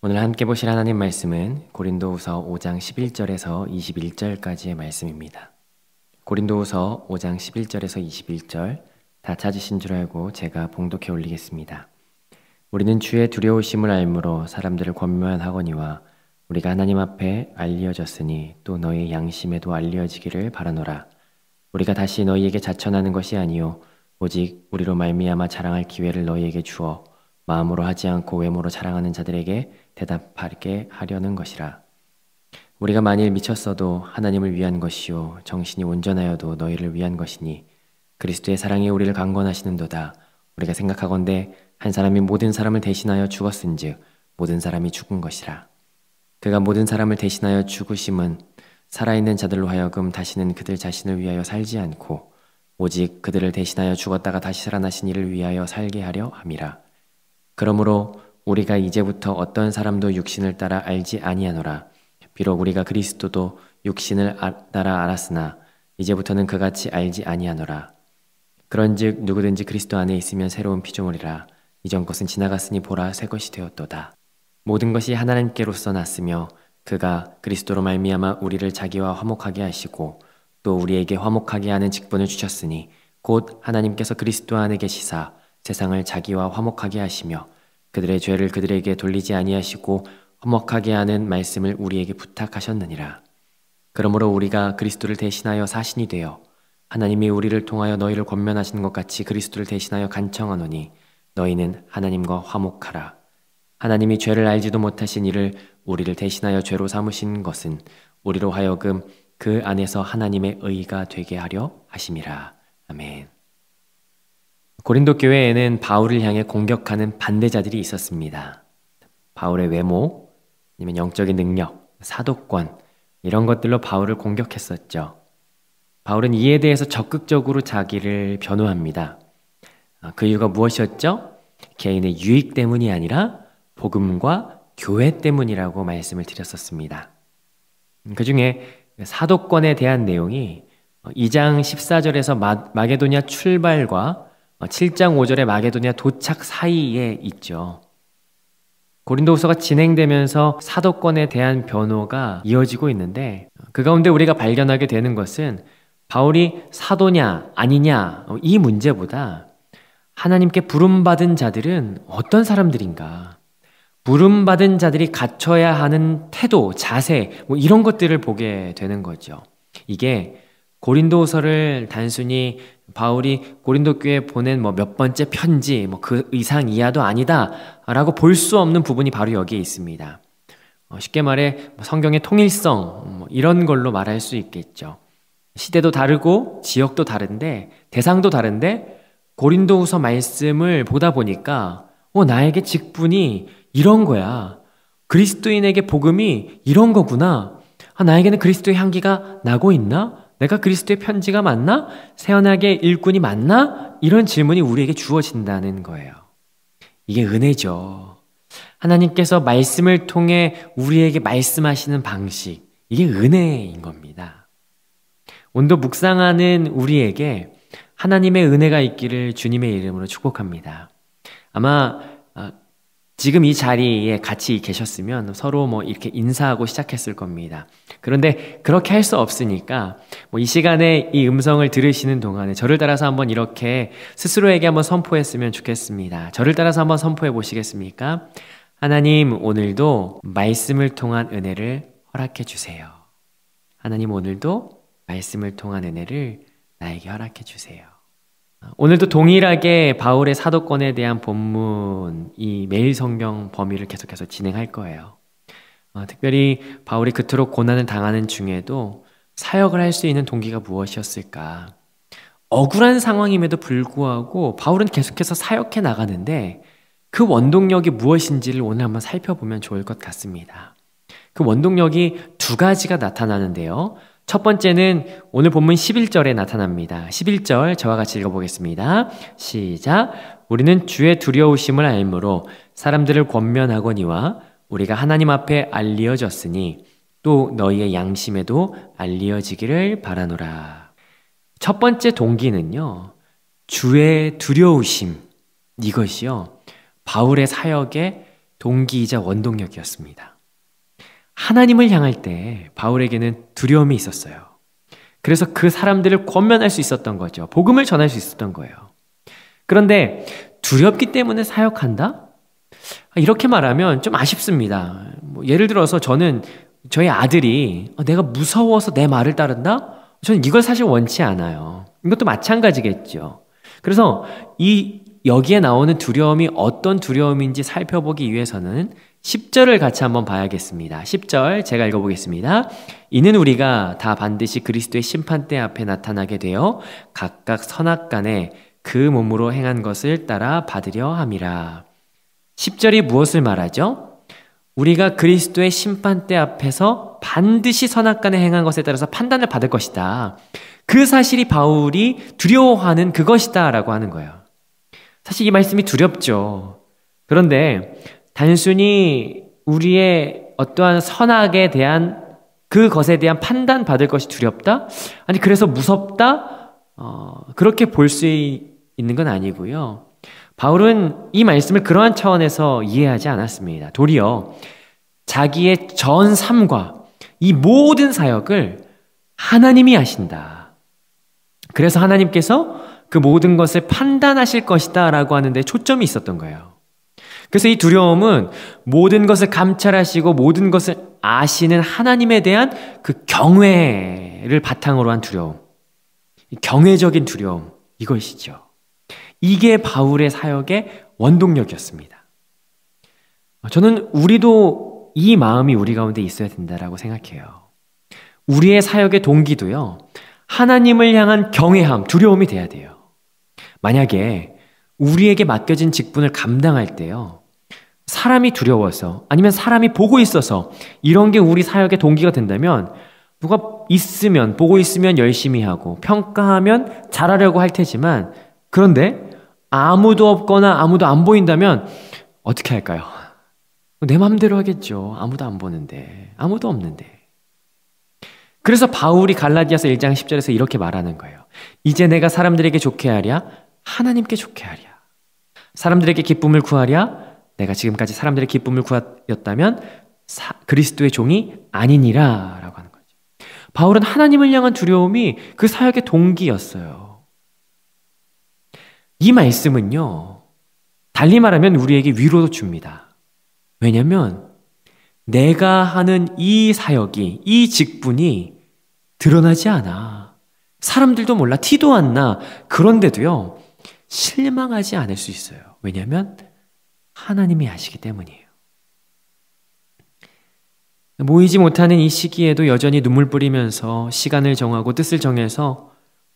오늘 함께 보실 하나님 말씀은 고린도후서 5장 11절에서 21절까지의 말씀입니다. 고린도후서 5장 11절에서 21절 다 찾으신 줄 알고 제가 봉독해 올리겠습니다. 우리는 주의 두려우심을 알므로 사람들을 권면하거니와 우리가 하나님 앞에 알려졌으니 또 너희 양심에도 알려지기를 바라노라. 우리가 다시 너희에게 자천하는 것이 아니요 오직 우리로 말미암아 자랑할 기회를 너희에게 주어 마음으로 하지 않고 외모로 자랑하는 자들에게 대답하게 하려는 것이라. 우리가 만일 미쳤어도 하나님을 위한 것이요 정신이 온전하여도 너희를 위한 것이니 그리스도의 사랑이 우리를 강권하시는도다. 우리가 생각하건대 한 사람이 모든 사람을 대신하여 죽었은즉 모든 사람이 죽은 것이라. 그가 모든 사람을 대신하여 죽으심은 살아있는 자들로 하여금 다시는 그들 자신을 위하여 살지 않고 오직 그들을 대신하여 죽었다가 다시 살아나신 이를 위하여 살게 하려 함이라. 그러므로 우리가 이제부터 어떤 사람도 육신을 따라 알지 아니하노라. 비록 우리가 그리스도도 육신을 따라 알았으나 이제부터는 그같이 알지 아니하노라. 그런즉 누구든지 그리스도 안에 있으면 새로운 피조물이라. 이전 것은 지나갔으니 보라 새 것이 되었도다. 모든 것이 하나님께로서 났으며 그가 그리스도로 말미암아 우리를 자기와 화목하게 하시고 또 우리에게 화목하게 하는 직분을 주셨으니 곧 하나님께서 그리스도 안에 계시사 세상을 자기와 화목하게 하시며 그들의 죄를 그들에게 돌리지 아니하시고 화목하게 하는 말씀을 우리에게 부탁하셨느니라. 그러므로 우리가 그리스도를 대신하여 사신이 되어 하나님이 우리를 통하여 너희를 권면하시는 것 같이 그리스도를 대신하여 간청하노니 너희는 하나님과 화목하라. 하나님이 죄를 알지도 못하신 이를 우리를 대신하여 죄로 삼으신 것은 우리로 하여금 그 안에서 하나님의 의가 되게 하려 하심이라. 아멘. 고린도 교회에는 바울을 향해 공격하는 반대자들이 있었습니다. 바울의 외모, 아니면 영적인 능력, 사도권 이런 것들로 바울을 공격했었죠. 바울은 이에 대해서 적극적으로 자기를 변호합니다. 그 이유가 무엇이었죠? 개인의 유익 때문이 아니라 복음과 교회 때문이라고 말씀을 드렸었습니다. 그 중에 사도권에 대한 내용이 2장 14절에서 마게도냐 출발과 7장 5절의 마게도냐 도착 사이에 있죠. 고린도후서가 진행되면서 사도권에 대한 변호가 이어지고 있는데 그 가운데 우리가 발견하게 되는 것은 바울이 사도냐 아니냐 이 문제보다 하나님께 부름받은 자들은 어떤 사람들인가, 부름받은 자들이 갖춰야 하는 태도, 자세 이런 것들을 보게 되는 거죠. 이게 고린도후서를 단순히 바울이 고린도 교회에 보낸 몇 번째 편지 그 이상 이하도 아니다라고 볼 수 없는 부분이 바로 여기에 있습니다. 쉽게 말해 성경의 통일성 이런 걸로 말할 수 있겠죠. 시대도 다르고 지역도 다른데 대상도 다른데 고린도후서 말씀을 보다 보니까 나에게 직분이 이런 거야. 그리스도인에게 복음이 이런 거구나. 나에게는 그리스도의 향기가 나고 있나? 내가 그리스도의 편지가 맞나? 세연하게 일꾼이 맞나? 이런 질문이 우리에게 주어진다는 거예요. 이게 은혜죠. 하나님께서 말씀을 통해 우리에게 말씀하시는 방식, 이게 은혜인 겁니다. 오늘도 묵상하는 우리에게 하나님의 은혜가 있기를 주님의 이름으로 축복합니다. 아마 지금 이 자리에 같이 계셨으면 서로 이렇게 인사하고 시작했을 겁니다. 그런데 그렇게 할 수 없으니까 이 시간에 이 음성을 들으시는 동안에 저를 따라서 한번 이렇게 스스로에게 한번 선포했으면 좋겠습니다. 저를 따라서 한번 선포해 보시겠습니까? 하나님, 오늘도 말씀을 통한 은혜를 허락해 주세요. 하나님, 오늘도 말씀을 통한 은혜를 나에게 허락해 주세요. 오늘도 동일하게 바울의 사도권에 대한 본문, 이 매일 성경 범위를 계속해서 진행할 거예요. 특별히 바울이 그토록 고난을 당하는 중에도 사역을 할 수 있는 동기가 무엇이었을까? 억울한 상황임에도 불구하고 바울은 계속해서 사역해 나가는데 그 원동력이 무엇인지를 오늘 한번 살펴보면 좋을 것 같습니다. 그 원동력이 두 가지가 나타나는데요. 첫 번째는 오늘 본문 11절에 나타납니다. 11절 저와 같이 읽어보겠습니다. 시작. 우리는 주의 두려우심을 알므로 사람들을 권면하거니와 우리가 하나님 앞에 알리어졌으니 또 너희의 양심에도 알리어지기를 바라노라. 첫 번째 동기는요, 주의 두려우심, 이것이요 바울의 사역의 동기이자 원동력이었습니다. 하나님을 향할 때 바울에게는 두려움이 있었어요. 그래서 그 사람들을 권면할 수 있었던 거죠. 복음을 전할 수 있었던 거예요. 그런데 두렵기 때문에 사역한다? 이렇게 말하면 좀 아쉽습니다. 예를 들어서 저희 아들이 내가 무서워서 내 말을 따른다? 저는 이걸 사실 원치 않아요. 이것도 마찬가지겠죠. 그래서 여기에 나오는 두려움이 어떤 두려움인지 살펴보기 위해서는 10절을 같이 한번 봐야겠습니다. 10절 제가 읽어보겠습니다. 이는 우리가 다 반드시 그리스도의 심판대 앞에 나타나게 되어 각각 선악간에 그 몸으로 행한 것을 따라 받으려 함이라. 10절이 무엇을 말하죠? 우리가 그리스도의 심판대 앞에서 반드시 선악간에 행한 것에 따라서 판단을 받을 것이다. 그 사실이 바울이 두려워하는 그것이다 라고 하는 거예요. 사실 이 말씀이 두렵죠. 그런데 단순히 우리의 어떠한 선악에 대한 그것에 대한 판단 받을 것이 두렵다? 아니 그래서 무섭다? 그렇게 볼 수 있는 건 아니고요. 바울은 이 말씀을 그러한 차원에서 이해하지 않았습니다. 도리어 자기의 전 삶과 이 모든 사역을 하나님이 하신다. 그래서 하나님께서 그 모든 것을 판단하실 것이다 라고 하는데 초점이 있었던 거예요. 그래서 이 두려움은 모든 것을 감찰하시고 모든 것을 아시는 하나님에 대한 그 경외를 바탕으로 한 두려움, 경외적인 두려움, 이것이죠. 이게 바울의 사역의 원동력이었습니다. 저는 우리도 이 마음이 우리 가운데 있어야 된다라고 생각해요. 우리의 사역의 동기도요, 하나님을 향한 경외함, 두려움이 돼야 돼요. 만약에 우리에게 맡겨진 직분을 감당할 때요, 사람이 두려워서 아니면 사람이 보고 있어서 이런 게 우리 사역의 동기가 된다면 누가 있으면, 보고 있으면 열심히 하고 평가하면 잘하려고 할 테지만, 그런데 아무도 없거나 아무도 안 보인다면 어떻게 할까요? 내 마음대로 하겠죠. 아무도 안 보는데, 아무도 없는데. 그래서 바울이 갈라디아서 1장 10절에서 이렇게 말하는 거예요. 이제 내가 사람들에게 좋게 하랴? 하나님께 좋게 하랴? 사람들에게 기쁨을 구하랴? 내가 지금까지 사람들의 기쁨을 구하였다면 그리스도의 종이 아니니라 라고 하는 거죠. 바울은 하나님을 향한 두려움이 그 사역의 동기였어요. 이 말씀은요, 달리 말하면 우리에게 위로도 줍니다. 왜냐하면 내가 하는 이 사역이, 이 직분이 드러나지 않아. 사람들도 몰라, 티도 안 나. 그런데도요, 실망하지 않을 수 있어요. 왜냐하면 하나님이 아시기 때문이에요. 모이지 못하는 이 시기에도 여전히 눈물 뿌리면서 시간을 정하고 뜻을 정해서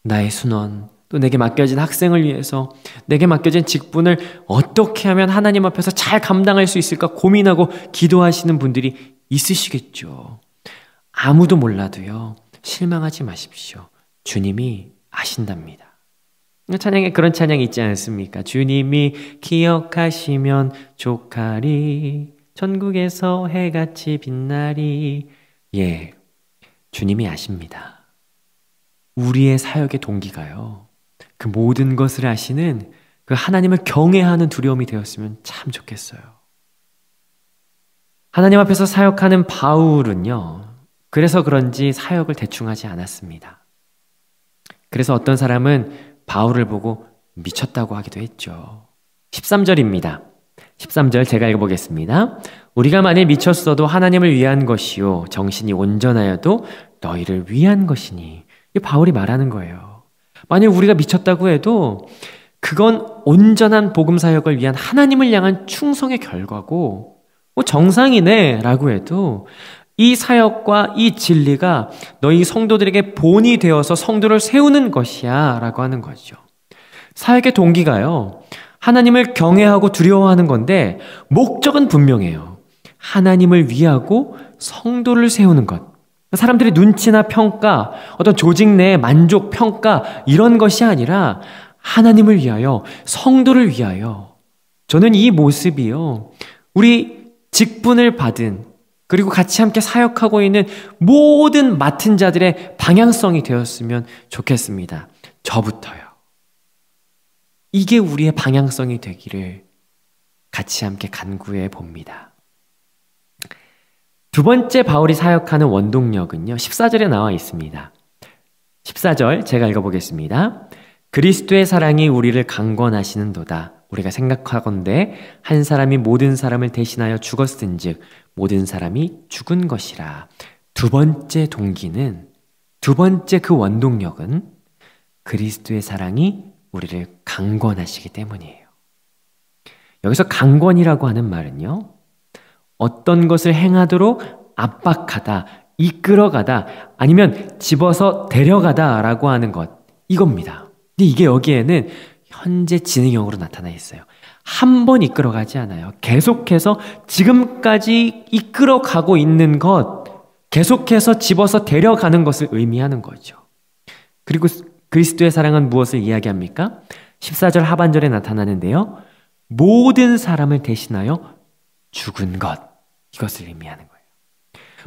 나의 순원, 또 내게 맡겨진 학생을 위해서 내게 맡겨진 직분을 어떻게 하면 하나님 앞에서 잘 감당할 수 있을까 고민하고 기도하시는 분들이 있으시겠죠. 아무도 몰라도요, 실망하지 마십시오. 주님이 아신답니다. 찬양에 그런 찬양이 있지 않습니까? 주님이 기억하시면 족하리, 천국에서 해같이 빛나리. 예, 주님이 아십니다. 우리의 사역의 동기가요, 그 모든 것을 아시는 그 하나님을 경외하는 두려움이 되었으면 참 좋겠어요. 하나님 앞에서 사역하는 바울은요, 그래서 그런지 사역을 대충 하지 않았습니다. 그래서 어떤 사람은 바울을 보고 미쳤다고 하기도 했죠. 13절입니다. 13절 제가 읽어보겠습니다. 우리가 만일 미쳤어도 하나님을 위한 것이요 정신이 온전하여도 너희를 위한 것이니. 이게 바울이 말하는 거예요. 만일 우리가 미쳤다고 해도 그건 온전한 복음 사역을 위한 하나님을 향한 충성의 결과고, 정상이네 라고 해도 이 사역과 이 진리가 너희 성도들에게 본이 되어서 성도를 세우는 것이야 라고 하는 거죠. 사역의 동기가요, 하나님을 경외하고 두려워하는 건데 목적은 분명해요. 하나님을 위하고 성도를 세우는 것. 사람들의 눈치나 평가, 어떤 조직 내의 만족, 평가, 이런 것이 아니라 하나님을 위하여, 성도를 위하여. 저는 이 모습이요, 우리 직분을 받은, 그리고 같이 함께 사역하고 있는 모든 맡은 자들의 방향성이 되었으면 좋겠습니다. 저부터요. 이게 우리의 방향성이 되기를 같이 함께 간구해 봅니다. 두 번째 바울이 사역하는 원동력은요, 14절에 나와 있습니다. 14절 제가 읽어보겠습니다. 그리스도의 사랑이 우리를 강권하시는도다. 우리가 생각하건대 한 사람이 모든 사람을 대신하여 죽었은즉 모든 사람이 죽은 것이라. 두 번째 동기는, 두 번째 그 원동력은 그리스도의 사랑이 우리를 강권하시기 때문이에요. 여기서 강권이라고 하는 말은요, 어떤 것을 행하도록 압박하다, 이끌어가다, 아니면 집어서 데려가다 라고 하는 것, 이겁니다. 근데 이게 여기에는 현재 진행형으로 나타나 있어요. 한 번 이끌어가지 않아요. 계속해서 지금까지 이끌어가고 있는 것, 계속해서 집어서 데려가는 것을 의미하는 거죠. 그리고 그리스도의 사랑은 무엇을 이야기합니까? 14절 하반절에 나타나는데요, 모든 사람을 대신하여 죽은 것, 이것을 의미하는 거예요.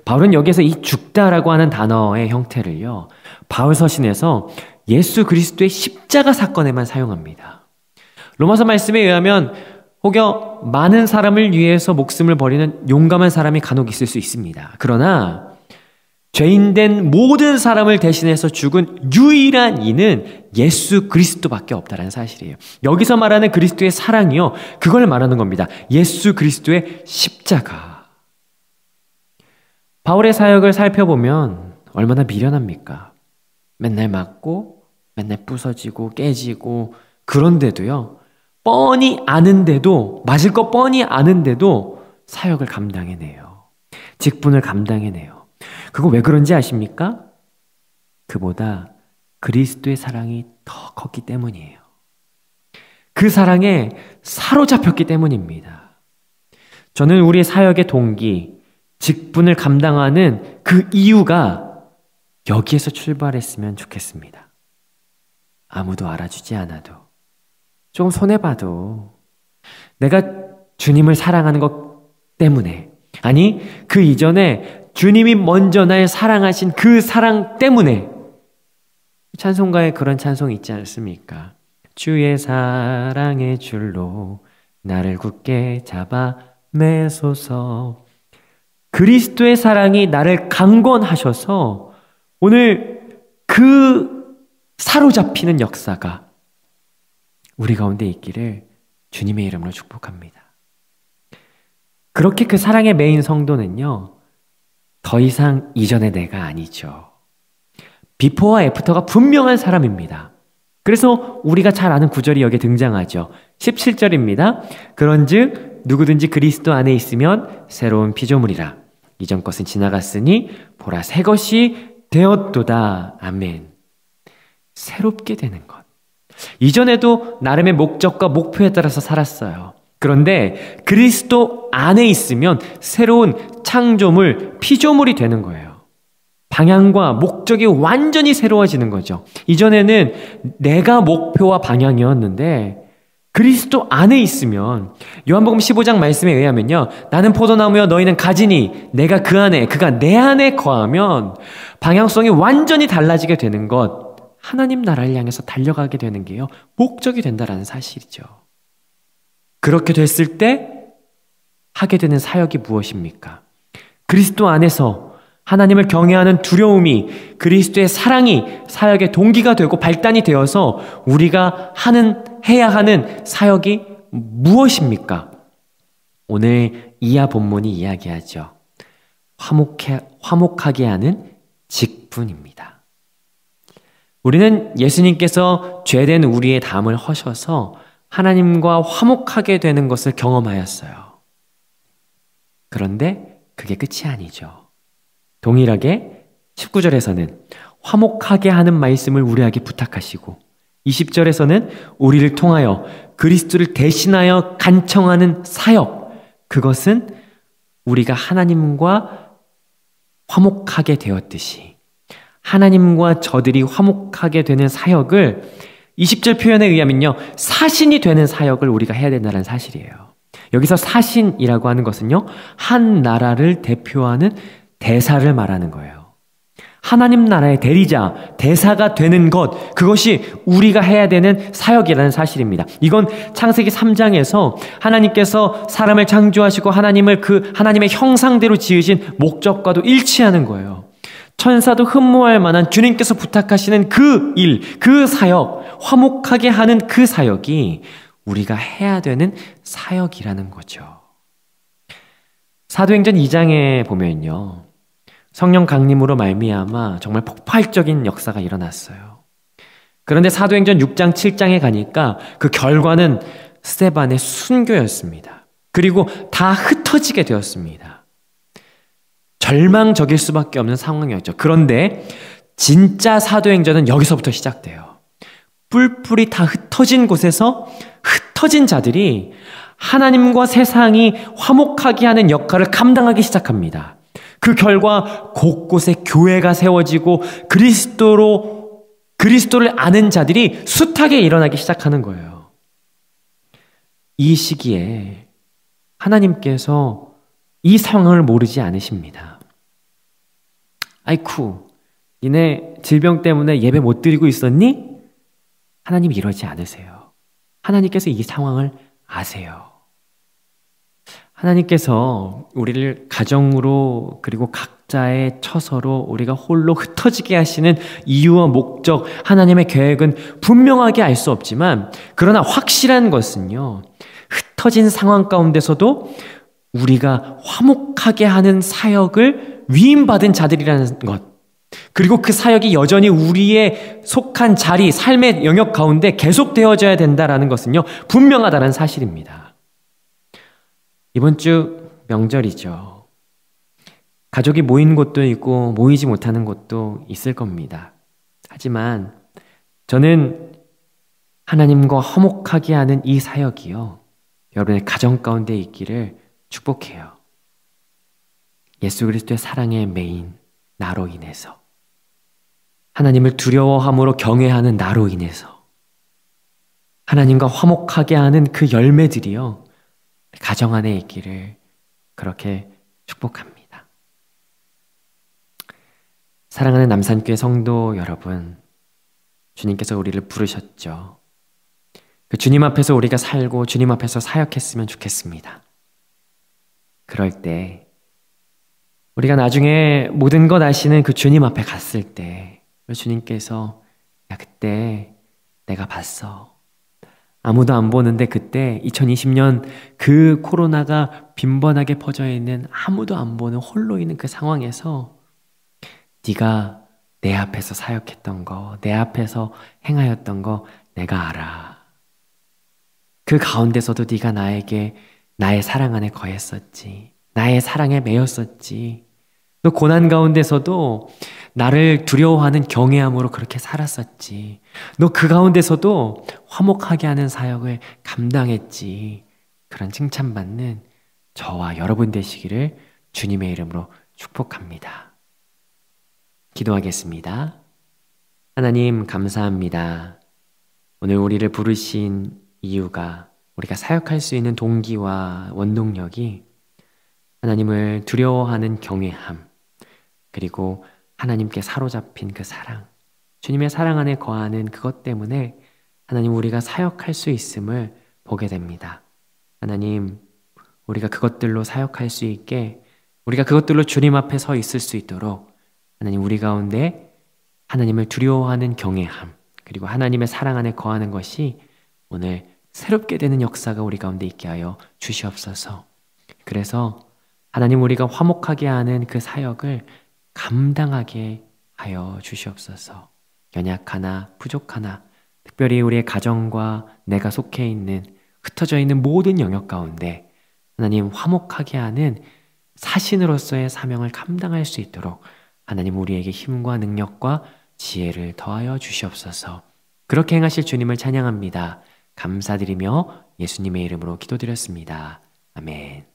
바울은 여기서 이 죽다라고 하는 단어의 형태를요, 바울 서신에서 예수 그리스도의 십자가 사건에만 사용합니다. 로마서 말씀에 의하면 혹여 많은 사람을 위해서 목숨을 버리는 용감한 사람이 간혹 있을 수 있습니다. 그러나 죄인된 모든 사람을 대신해서 죽은 유일한 이는 예수 그리스도밖에 없다는 사실이에요. 여기서 말하는 그리스도의 사랑이요, 그걸 말하는 겁니다. 예수 그리스도의 십자가. 바울의 사역을 살펴보면 얼마나 미련합니까? 맨날 맞고 맨날 부서지고 깨지고, 그런데도요, 뻔히 아는데도, 맞을 거 뻔히 아는데도 사역을 감당해내요. 직분을 감당해내요. 그거 왜 그런지 아십니까? 그보다 그리스도의 사랑이 더 컸기 때문이에요. 그 사랑에 사로잡혔기 때문입니다. 저는 우리 사역의 동기, 직분을 감당하는 그 이유가 여기에서 출발했으면 좋겠습니다. 아무도 알아주지 않아도, 조금 손해봐도 내가 주님을 사랑하는 것 때문에, 아니 그 이전에 주님이 먼저 날 사랑하신 그 사랑 때문에, 찬송가에 그런 찬송이 있지 않습니까? 주의 사랑의 줄로 나를 굳게 잡아 매소서. 그리스도의 사랑이 나를 강권하셔서 오늘 그 사로잡히는 역사가 우리 가운데 있기를 주님의 이름으로 축복합니다. 그렇게 그 사랑의 메인 성도는요, 더 이상 이전의 내가 아니죠. 비포와 애프터가 분명한 사람입니다. 그래서 우리가 잘 아는 구절이 여기에 등장하죠. 17절입니다. 그런즉 누구든지 그리스도 안에 있으면 새로운 피조물이라. 이전 것은 지나갔으니 보라 새 것이 되었도다. 아멘. 새롭게 되는 것. 이전에도 나름의 목적과 목표에 따라서 살았어요. 그런데 그리스도 안에 있으면 새로운 창조물, 피조물이 되는 거예요. 방향과 목적이 완전히 새로워지는 거죠. 이전에는 내가 목표와 방향이었는데 그리스도 안에 있으면, 요한복음 15장 말씀에 의하면요, 나는 포도나무여 너희는 가지니 내가 그 안에, 그가 내 안에 거하면 방향성이 완전히 달라지게 되는 것, 하나님 나라를 향해서 달려가게 되는 게요, 목적이 된다라는 사실이죠. 그렇게 됐을 때 하게 되는 사역이 무엇입니까? 그리스도 안에서 하나님을 경외하는 두려움이, 그리스도의 사랑이 사역의 동기가 되고 발단이 되어서 우리가 해야 하는 사역이 무엇입니까? 오늘 이하 본문이 이야기하죠. 화목하게 하는 직분입니다. 우리는 예수님께서 죄된 우리의 담을 허셔서 하나님과 화목하게 되는 것을 경험하였어요. 그런데 그게 끝이 아니죠. 동일하게 19절에서는 화목하게 하는 말씀을 우리에게 부탁하시고, 20절에서는 우리를 통하여 그리스도를 대신하여 간청하는 사역, 그것은 우리가 하나님과 화목하게 되었듯이 하나님과 저들이 화목하게 되는 사역을 20절 표현에 의하면요, 사신이 되는 사역을 우리가 해야 된다는 사실이에요. 여기서 사신이라고 하는 것은요, 한 나라를 대표하는 대사를 말하는 거예요. 하나님 나라의 대리자, 대사가 되는 것, 그것이 우리가 해야 되는 사역이라는 사실입니다. 이건 창세기 3장에서 하나님께서 사람을 창조하시고 하나님을 그 하나님의 형상대로 지으신 목적과도 일치하는 거예요. 천사도 흠모할 만한 주님께서 부탁하시는 그 일, 그 사역, 화목하게 하는 그 사역이 우리가 해야 되는 사역이라는 거죠. 사도행전 2장에 보면요, 성령 강림으로 말미암아 정말 폭발적인 역사가 일어났어요. 그런데 사도행전 6장 7장에 가니까 그 결과는 스데반의 순교였습니다. 그리고 다 흩어지게 되었습니다. 절망적일 수밖에 없는 상황이었죠. 그런데 진짜 사도행전은 여기서부터 시작돼요. 뿔뿔이 다 흩어진 곳에서 흩어진 자들이 하나님과 세상이 화목하게 하는 역할을 감당하기 시작합니다. 그 결과 곳곳에 교회가 세워지고 그리스도를 아는 자들이 숱하게 일어나기 시작하는 거예요. 이 시기에 하나님께서 이 상황을 모르지 않으십니다. 아이쿠, 니네 질병 때문에 예배 못 드리고 있었니? 하나님 이러지 않으세요. 하나님께서 이 상황을 아세요. 하나님께서 우리를 가정으로 그리고 각자의 처서로 우리가 홀로 흩어지게 하시는 이유와 목적, 하나님의 계획은 분명하게 알 수 없지만, 그러나 확실한 것은요, 흩어진 상황 가운데서도 우리가 화목하게 하는 사역을 위임받은 자들이라는 것, 그리고 그 사역이 여전히 우리의 속한 자리, 삶의 영역 가운데 계속되어져야 된다는 것은요, 분명하다는 사실입니다. 이번 주 명절이죠. 가족이 모인 곳도 있고 모이지 못하는 곳도 있을 겁니다. 하지만 저는 하나님과 화목하게 하는 이 사역이요, 여러분의 가정 가운데 있기를 축복해요. 예수 그리스도의 사랑의 메인 나로 인해서, 하나님을 두려워함으로 경외하는 나로 인해서 하나님과 화목하게 하는 그 열매들이요, 가정 안에 있기를 그렇게 축복합니다. 사랑하는 남산교회 성도 여러분, 주님께서 우리를 부르셨죠. 그 주님 앞에서 우리가 살고 주님 앞에서 사역했으면 좋겠습니다. 그럴 때 우리가 나중에 모든 것 아시는 그 주님 앞에 갔을 때 주님께서, 야, 그때 내가 봤어. 아무도 안 보는데 그때 2020년 그 코로나가 빈번하게 퍼져 있는, 아무도 안 보는 홀로 있는 그 상황에서 네가 내 앞에서 사역했던 거, 내 앞에서 행하였던 거 내가 알아. 그 가운데서도 네가 나에게 나의 사랑 안에 거했었지. 나의 사랑에 매였었지. 또 고난 가운데서도 나를 두려워하는 경외함으로 그렇게 살았었지. 너 그 가운데서도 화목하게 하는 사역을 감당했지. 그런 칭찬받는 저와 여러분 되시기를 주님의 이름으로 축복합니다. 기도하겠습니다. 하나님 감사합니다. 오늘 우리를 부르신 이유가, 우리가 사역할 수 있는 동기와 원동력이 하나님을 두려워하는 경외함, 그리고 하나님께 사로잡힌 그 사랑, 주님의 사랑 안에 거하는 그것 때문에 하나님, 우리가 사역할 수 있음을 보게 됩니다. 하나님, 우리가 그것들로 사역할 수 있게, 우리가 그것들로 주님 앞에 서 있을 수 있도록 하나님, 우리 가운데 하나님을 두려워하는 경외함, 그리고 하나님의 사랑 안에 거하는 것이 오늘 새롭게 되는 역사가 우리 가운데 있게 하여 주시옵소서. 그래서 하나님, 우리가 화목하게 하는 그 사역을 감당하게 하여 주시옵소서. 연약하나 부족하나 특별히 우리의 가정과 내가 속해 있는, 흩어져 있는 모든 영역 가운데 하나님, 화목하게 하는 사신으로서의 사명을 감당할 수 있도록 하나님, 우리에게 힘과 능력과 지혜를 더하여 주시옵소서. 그렇게 행하실 주님을 찬양합니다. 감사드리며 예수님의 이름으로 기도드렸습니다. 아멘.